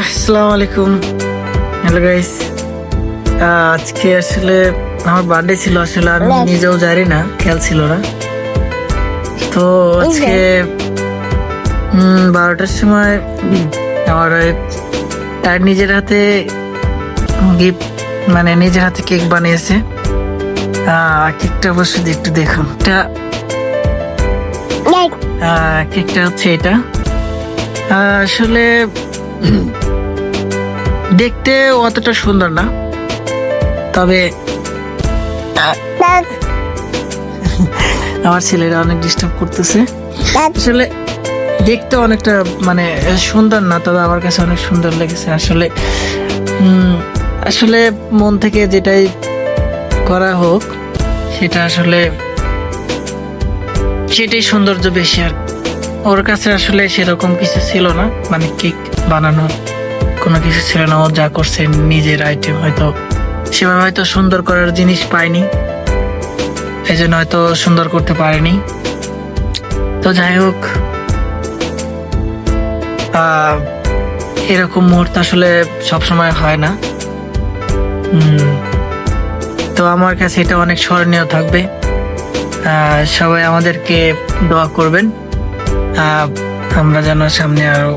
আসসালামু আলাইকুম। Hello guys, আজকে আসলে আমার বার্থডে ছিল। আসলে আমি নিজেও জানি না, খেয়াল ছিল না। তো আজকে 12টার সময় আমার তার নিজের হাতে গিফট, মানে নিজের হাতে কেক বানিয়েছে। কেকটা অবশ্যই একটু দেখুন। কেকটা হচ্ছে এটা। আসলে দেখতে অতটা সুন্দর না, তবে আমার ছেলেরা অনেক ডিস্টার্ব করতেছে। আসলে দেখতে অনেকটা মানে সুন্দর না, তবে আমার কাছে অনেক সুন্দর লেগেছে। আসলে আসলে মন থেকে যেটাই করা হোক, সেটা আসলে সেটাই সৌন্দর্য বেশি। আর ওর কাছে আসলে সেরকম কিছু ছিল না, মানে কেক বানানোর কোনো কিছু ছিল না। ও যা করছে নিজের আইটেম, হয়তো সেভাবে হয়তো সুন্দর করার জিনিস পাইনি, এই জন্য হয়তো সুন্দর করতে পারেনি। তো যাই হোক, এরকম মুহূর্ত আসলে সবসময় হয় না। তো আমার কাছে এটা অনেক স্মরণীয় থাকবে। সবাই আমাদেরকে দোয়া করবেন, আমরা যেন সামনে আরো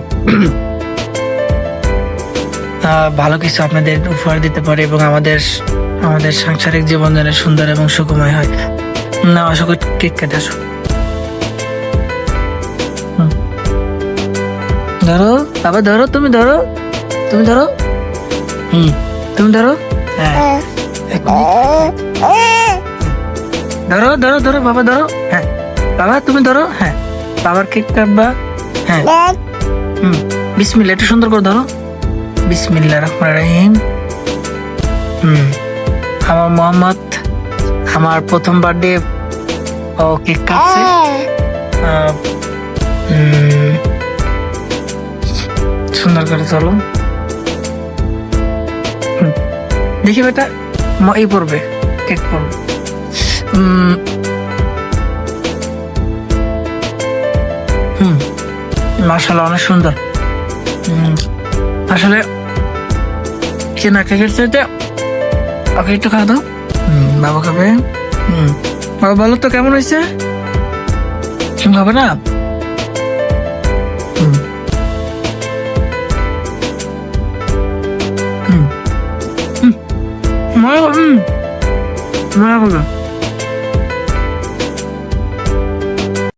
ভালো কিছু আপনাদের উপহার দিতে পারি এবং আমাদের সাংসারিক জীবন যেন সুন্দর এবং সুখময় হয়। না, অসুখ কেক কেটে আসো। ধরো বাবা, ধরো, তুমি ধরো, তুমি ধরো, তুমি ধরো। হ্যাঁ, ধরো ধরো ধরো বাবা, ধরো। হ্যাঁ বাবা, তুমি ধরো। হ্যাঁ, বাবার কেক কাটবা। হ্যাঁ, বিসমিল্লাহ, একটু সুন্দর করে ধরো। বিসমিল্লাহ রহমান রহিম। আমার মোহাম্মদ, আমার প্রথম বার্থডে, ও কেক কাটছে। সুন্দর করে চলো। দেখি বেটা, এই পড়বে, কেক পড়বে। মাশাআল্লাহ, অনেক সুন্দর। আসলে কেনা কেকের চাইতে ওকে একটু খাওয়া দাও। বাবা খাবে। বাবা বলো তো কেমন হয়েছে? তুমি খাবে না? মা